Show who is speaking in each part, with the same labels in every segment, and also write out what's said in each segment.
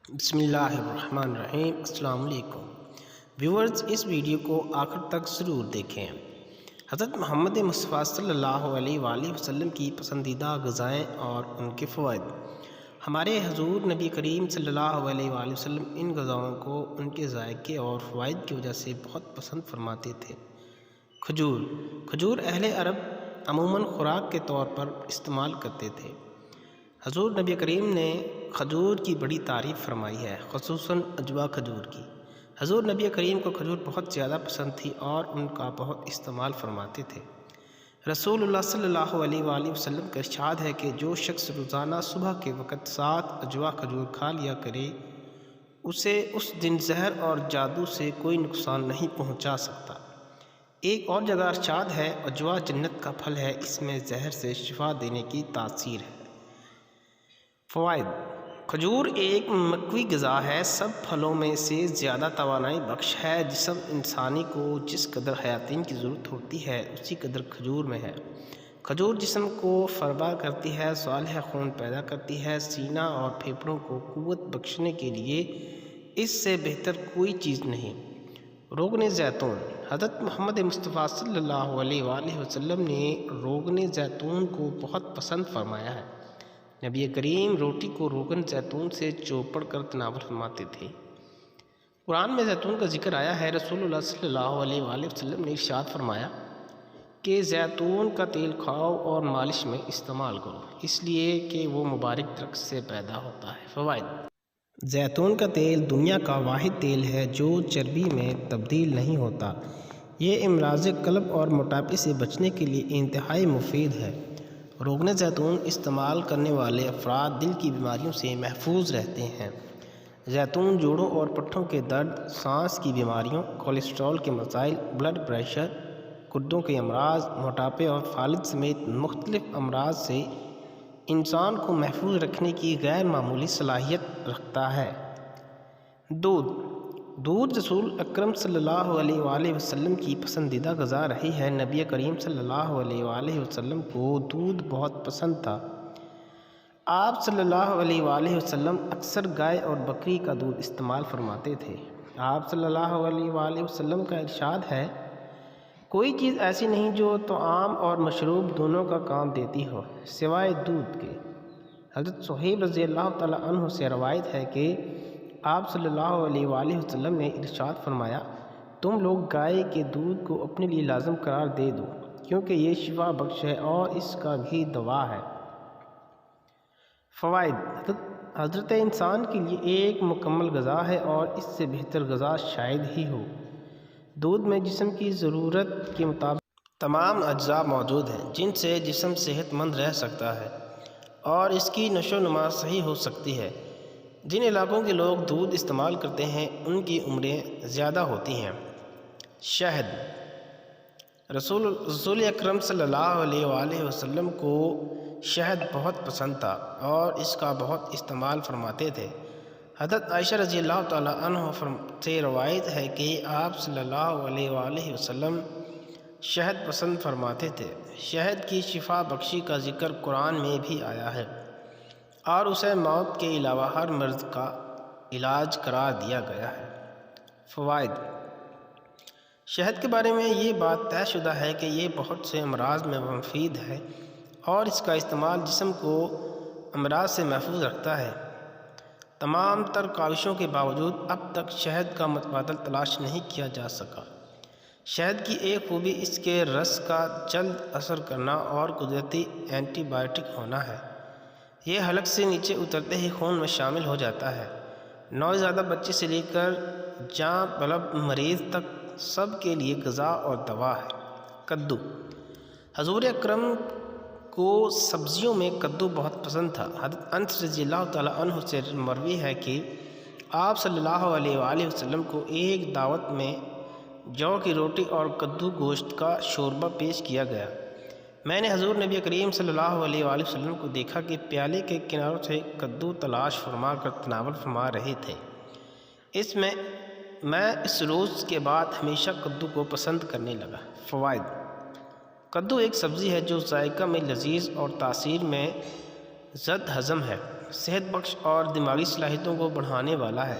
Speaker 1: بسم اللہ الرحمن الرحیم۔ السلام علیکم ویورز، اس ویڈیو کو آخر تک ضرور دیکھیں۔ حضرت محمد مصطفیٰ صلی اللہ علیہ وآلہ وسلم کی پسندیدہ غذائیں اور ان کے فوائد۔ ہمارے حضور نبی کریم صلی اللہ علیہ وآلہ وسلم ان غذاؤں کو ان کے ذائقے اور فوائد کی وجہ سے بہت پسند فرماتے تھے۔ کھجور اہل عرب عموماً خوراک کے طور پر استعمال کرتے تھے۔ حضور نبی کریم نے کھجور کی بڑی تعریف فرمائی ہے، خصوصاً اجوا کھجور کی۔ حضور نبی کریم کو کھجور بہت زیادہ پسند تھی اور ان کا بہت استعمال فرماتے تھے۔ رسول اللہ صلی اللہ علیہ وآلہ وسلم کا ارشاد ہے کہ جو شخص روزانہ صبح کے وقت 7 اجوا کھجور کھا لیا کرے، اسے اس دن زہر اور جادو سے کوئی نقصان نہیں پہنچا سکتا۔ ایک اور جگہ ارشاد ہے، اجوا جنت کا پھل ہے، اس میں زہر سے شفا دینے کی تاثیر ہے۔ فوائد۔ کھجور ایک مقوی غذا ہے، سب پھلوں میں سے زیادہ توانائی بخش ہے۔ جسم انسانی کو جس قدر حیاتین کی ضرورت ہوتی ہے اسی قدر کھجور میں ہے۔ کھجور جسم کو فربا کرتی ہے، صالح خون پیدا کرتی ہے۔ سینہ اور پھیپھڑوں کو قوت بخشنے کے لیے اس سے بہتر کوئی چیز نہیں۔ روغن زیتون۔ حضرت محمد مصطفیٰ صلی اللہ علیہ وآلہ وسلم نے روغن زیتون کو بہت پسند فرمایا ہے۔ نبی کریم روٹی کو روغن زیتون سے چوپڑ کر تناول فرماتے تھے۔ قرآن میں زیتون کا ذکر آیا ہے۔ رسول اللہ صلی اللہ علیہ وآلہ وسلم نے ارشاد فرمایا کہ زیتون کا تیل کھاؤ اور مالش میں استعمال کرو، اس لیے کہ وہ مبارک درخت سے پیدا ہوتا ہے۔ فوائد۔ زیتون کا تیل دنیا کا واحد تیل ہے جو چربی میں تبدیل نہیں ہوتا۔ یہ امراض قلب اور موٹاپے سے بچنے کے لیے انتہائی مفید ہے۔ روغن زیتون استعمال کرنے والے افراد دل کی بیماریوں سے محفوظ رہتے ہیں۔ زیتون جوڑوں اور پٹھوں کے درد، سانس کی بیماریوں، کولیسٹرول کے مسائل، بلڈ پریشر، گردوں کے امراض، موٹاپے اور فالج سمیت مختلف امراض سے انسان کو محفوظ رکھنے کی غیر معمولی صلاحیت رکھتا ہے۔ دودھ رسول اکرم صلی اللہ علیہ وآلہ وسلم کی پسندیدہ غذا رہی ہے۔ نبی کریم صلی اللہ علیہ وآلہ وسلم کو دودھ بہت پسند تھا۔ آپ صلی اللہ علیہ وآلہ وسلم اکثر گائے اور بکری کا دودھ استعمال فرماتے تھے۔ آپ صلی اللہ علیہ وآلہ وسلم کا ارشاد ہے، کوئی چیز ایسی نہیں جو طعام اور مشروب دونوں کا کام دیتی ہو سوائے دودھ کے۔ حضرت صہیب رضی اللہ تعالیٰ عنہ سے روایت ہے کہ آپ صلی اللہ علیہ وآلہ وسلم نے ارشاد فرمایا، تم لوگ گائے کے دودھ کو اپنے لیے لازم قرار دے دو، کیونکہ یہ شفا بخش ہے اور اس کا گھی دوا ہے۔ فوائد۔ حضرت انسان کے لیے ایک مکمل غذا ہے اور اس سے بہتر غذا شاید ہی ہو۔ دودھ میں جسم کی ضرورت کے مطابق تمام اجزاء موجود ہیں جن سے جسم صحت مند رہ سکتا ہے اور اس کی نشو و نما صحیح ہو سکتی ہے۔ جن علاقوں کے لوگ دودھ استعمال کرتے ہیں ان کی عمریں زیادہ ہوتی ہیں۔ شہد۔ رسول اکرم صلی اللہ علیہ وآلہ وسلم کو شہد بہت پسند تھا اور اس کا بہت استعمال فرماتے تھے۔ حضرت عائشہ رضی اللہ تعالیٰ عنہ سے روایت ہے کہ آپ صلی اللہ علیہ وآلہ وسلم شہد پسند فرماتے تھے۔ شہد کی شفا بخشی کا ذکر قرآن میں بھی آیا ہے اور اسے موت کے علاوہ ہر مرض کا علاج قرار دیا گیا ہے۔ فوائد۔ شہد کے بارے میں یہ بات طے شدہ ہے کہ یہ بہت سے امراض میں مفید ہے اور اس کا استعمال جسم کو امراض سے محفوظ رکھتا ہے۔ تمام تر کاوشوں کے باوجود اب تک شہد کا متبادل تلاش نہیں کیا جا سکا۔ شہد کی ایک خوبی اس کے رس کا جلد اثر کرنا اور قدرتی اینٹی بائیوٹک ہونا ہے۔ یہ حلق سے نیچے اترتے ہی خون میں شامل ہو جاتا ہے۔ نوزائیدہ بچے سے لے کر جاں طلب مریض تک سب کے لیے غذا اور دوا ہے۔ کدو۔ حضور اکرم کو سبزیوں میں کدو بہت پسند تھا۔ حضرت انس رضی اللہ تعالیٰ عنہ سے مروی ہے کہ آپ صلی اللہ علیہ وآلہ وسلم کو ایک دعوت میں جو کی روٹی اور کدو گوشت کا شوربہ پیش کیا گیا۔ میں نے حضور نبی کریم صلی اللہ علیہ وآلہ وسلم کو دیکھا کہ پیالے کے کناروں سے کدو تلاش فرما کر تناول فرما رہے تھے۔ میں اس روز کے بعد ہمیشہ کدو کو پسند کرنے لگا۔ فوائد۔ کدو ایک سبزی ہے جو ذائقہ میں لذیذ اور تاثیر میں زد ہضم ہے۔ صحت بخش اور دماغی صلاحیتوں کو بڑھانے والا ہے۔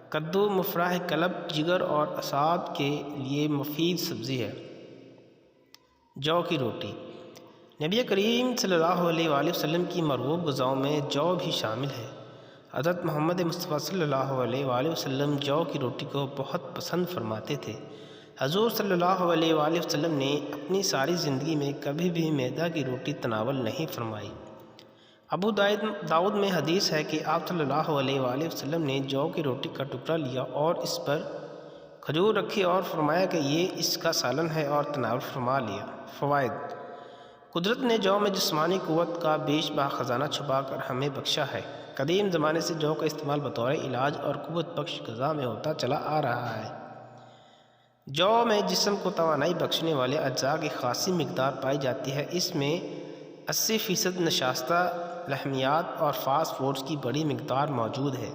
Speaker 1: کدو مفرح قلب، جگر اور اعصاب کے لیے مفید سبزی ہے۔ جو کی روٹی۔ نبی کریم صلی اللہ علیہ وآلہ وسلم کی مرغوب غذاؤں میں جو بھی شامل ہے۔ حضرت محمد مصطفیٰ صلی اللہ علیہ وآلہ وسلم جو کی روٹی کو بہت پسند فرماتے تھے۔ حضور صلی اللہ علیہ وآلہ وسلم نے اپنی ساری زندگی میں کبھی بھی میدا کی روٹی تناول نہیں فرمائی۔ ابو داؤد میں حدیث ہے کہ آپ صلی اللہ علیہ وآلہ وسلم نے جو کی روٹی کا ٹکڑا لیا اور اس پر کھجور رکھی اور فرمایا کہ یہ اس کا سالن ہے اور تناول فرما لیا۔ فوائد: قدرت نے جو میں جسمانی قوت کا بیش بہا خزانہ چھپا کر ہمیں بخشا ہے۔ قدیم زمانے سے جو کا استعمال بطور علاج اور قوت بخش غذا میں ہوتا چلا آ رہا ہے۔ جو میں جسم کو توانائی بخشنے والے اجزاء کی خاصی مقدار پائی جاتی ہے۔ اس میں 80% نشاستہ لحمیات اور فاسٹ فوڈز کی بڑی مقدار موجود ہے،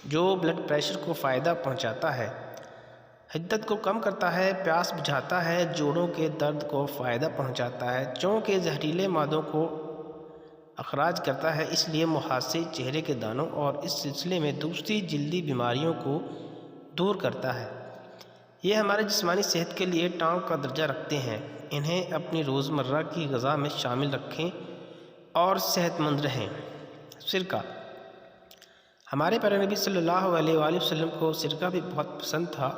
Speaker 1: جو بلڈ پریشر کو فائدہ پہنچاتا ہے، حدت کو کم کرتا ہے، پیاس بجھاتا ہے، جوڑوں کے درد کو فائدہ پہنچاتا ہے، چونکہ زہریلے مادوں کو اخراج کرتا ہے، اس لیے محاسے، چہرے کے دانوں اور اس سلسلے میں دوسری جلدی بیماریوں کو دور کرتا ہے۔ یہ ہمارے جسمانی صحت کے لیے ٹانک کا درجہ رکھتے ہیں۔ انہیں اپنی روزمرہ کی غذا میں شامل رکھیں اور صحت مند رہیں۔ سرکہ۔ ہمارے پیارے نبی صلی اللہ علیہ وآلہ وسلم کو سرکہ بھی بہت پسند تھا۔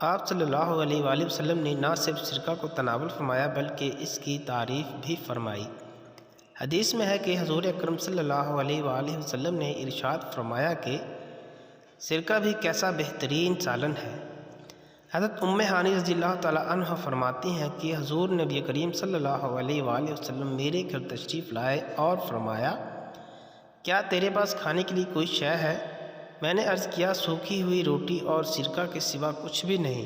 Speaker 1: آپ صلی اللہ علیہ وآلہ وسلم نے نہ صرف سرکہ کو تناول فرمایا بلکہ اس کی تعریف بھی فرمائی۔ حدیث میں ہے کہ حضور اکرم صلی اللہ علیہ وآلہ وسلم نے ارشاد فرمایا کہ سرکہ بھی کیسا بہترین سالن ہے۔ حضرت ام ہانی رضی اللہ تعالیٰ عنہ فرماتی ہیں کہ حضور نبی کریم صلی اللہ علیہ وآلہ وسلم میرے گھر تشریف لائے اور فرمایا، کیا تیرے پاس کھانے کے لیے کوئی شے ہے؟ میں نے عرض کیا، سوکھی ہوئی روٹی اور سرکہ کے سوا کچھ بھی نہیں۔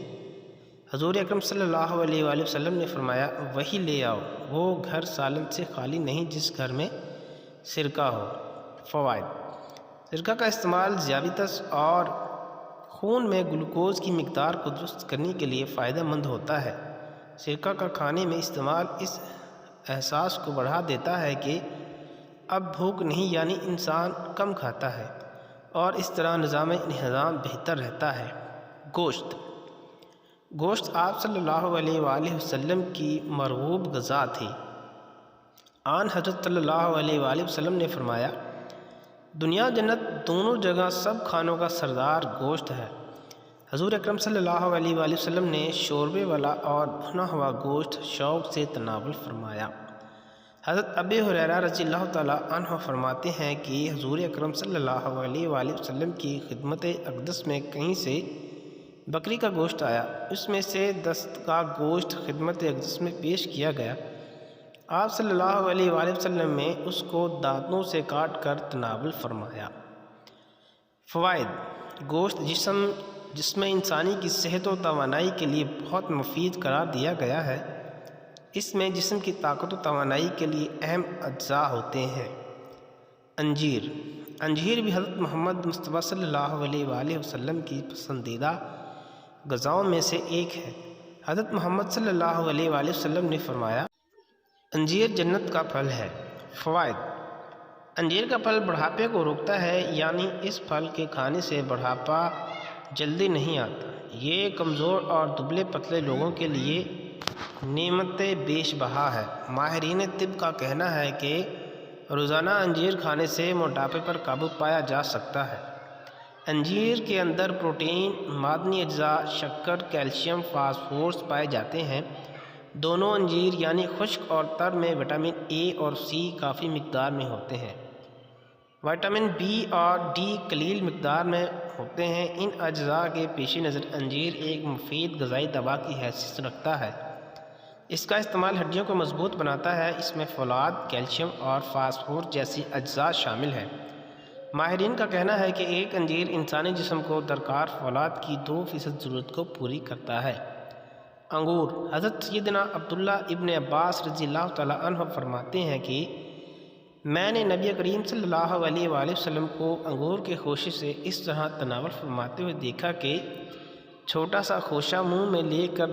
Speaker 1: حضور اکرم صلی اللہ علیہ وآلہ وسلم نے فرمایا، وہی لے آؤ، وہ گھر سالن سے خالی نہیں جس گھر میں سرکہ ہو۔ فوائد: سرکہ کا استعمال ذیابیطس اور خون میں گلوکوز کی مقدار کو درست کرنے کے لیے فائدہ مند ہوتا ہے۔ سرکہ کا کھانے میں استعمال اس احساس کو بڑھا دیتا ہے کہ اب بھوک نہیں، یعنی انسان کم کھاتا ہے اور اس طرح نظام انہضام بہتر رہتا ہے۔ گوشت۔ گوشت آپ صلی اللہ علیہ وآلہ وسلم کی مرغوب غذا تھی۔ آن حضرت صلی اللہ علیہ وآلہ وسلم نے فرمایا، دنیا جنت دونوں جگہ سب کھانوں کا سردار گوشت ہے۔ حضور اکرم صلی اللہ علیہ وآلہ وسلم نے شوربے والا اور بھنا ہوا گوشت شوق سے تناول فرمایا۔ حضرت ابی ہریرہ رضی اللہ تعالیٰ عنہ فرماتے ہیں کہ حضور اکرم صلی اللہ علیہ وآلہ وسلم کی خدمت اقدس میں کہیں سے بکری کا گوشت آیا، اس میں سے دست کا گوشت خدمت اقدس میں پیش کیا گیا۔ آپ صلی اللہ علیہ وآلہ وسلم نے اس کو دانتوں سے کاٹ کر تناول فرمایا۔ فوائد: گوشت جسم انسانی کی صحت و توانائی کے لیے بہت مفید قرار دیا گیا ہے۔ اس میں جسم کی طاقت و توانائی کے لیے اہم اجزاء ہوتے ہیں۔ انجیر۔ انجیر بھی حضرت محمد مصطفیٰ صلی اللہ علیہ وآلہ وسلم کی پسندیدہ غذاؤں میں سے ایک ہے۔ حضرت محمد صلی اللہ علیہ وآلہ وسلم نے فرمایا، انجیر جنت کا پھل ہے۔ فوائد: انجیر کا پھل بڑھاپے کو روکتا ہے، یعنی اس پھل کے کھانے سے بڑھاپا جلدی نہیں آتا۔ یہ کمزور اور دبلے پتلے لوگوں کے لیے نعمت بیش بہا ہے۔ ماہرین طب کا کہنا ہے کہ روزانہ انجیر کھانے سے موٹاپے پر قابو پایا جا سکتا ہے۔ انجیر کے اندر پروٹین، معدنی اجزاء، شکر، کیلشیم، فاسفورس پائے جاتے ہیں۔ دونوں انجیر یعنی خشک اور تر میں وٹامن اے اور سی کافی مقدار میں ہوتے ہیں۔ وٹامن بی اور ڈی قلیل مقدار میں ہوتے ہیں۔ ان اجزاء کے پیش نظر انجیر ایک مفید غذائی دوا کی حیثیت رکھتا ہے۔ اس کا استعمال ہڈیوں کو مضبوط بناتا ہے۔ اس میں فولاد، کیلشیم اور فاسفورس جیسی اجزاء شامل ہیں۔ ماہرین کا کہنا ہے کہ ایک انجیر انسانی جسم کو درکار فولاد کی 2% ضرورت کو پوری کرتا ہے۔ انگور۔ حضرت سیدنا عبداللہ ابن عباس رضی اللہ تعالیٰ عنہ فرماتے ہیں کہ میں نے نبی کریم صلی اللہ علیہ وآلہ وسلم کو انگور کے خوشے سے اس طرح تناول فرماتے ہوئے دیکھا کہ چھوٹا سا خوشہ منہ میں لے کر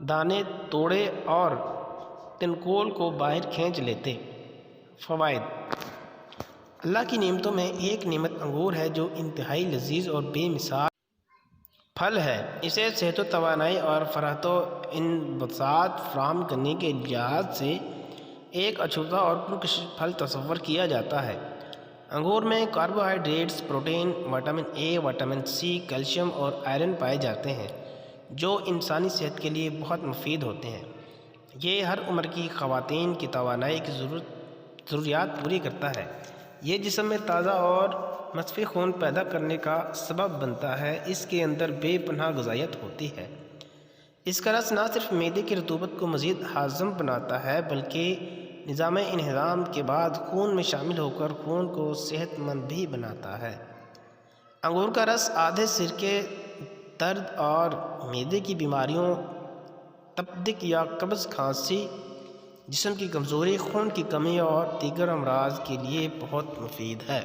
Speaker 1: دانے توڑے اور تنکول کو باہر کھینچ لیتے۔ فوائد: اللہ کی نعمتوں میں ایک نعمت انگور ہے جو انتہائی لذیذ اور بے مثال پھل ہے۔ اسے صحت و توانائی اور فرحت و انبساط فراہم کرنے کے لحاظ سے ایک اچھوتا اور پرکشش پھل تصور کیا جاتا ہے۔ انگور میں carbohydrates, protein, vitamin A, vitamin C, calcium اور آئرن پائے جاتے ہیں جو انسانی صحت کے لیے بہت مفید ہوتے ہیں۔ یہ ہر عمر کی خواتین کی توانائی کی ضروریات پوری کرتا ہے۔ یہ جسم میں تازہ اور مصفی خون پیدا کرنے کا سبب بنتا ہے۔ اس کے اندر بے پناہ غذائیت ہوتی ہے۔ اس کا رس نہ صرف معدے کی رطوبت کو مزید ہاضم بناتا ہے بلکہ نظام انہضام کے بعد خون میں شامل ہو کر خون کو صحت مند بھی بناتا ہے۔ انگور کا رس آدھے سرکے درد اور معدے کی بیماریوں، تپدق یا قبض، کھانسی، جسم کی کمزوری، خون کی کمی اور دیگر امراض کے لیے بہت مفید ہے۔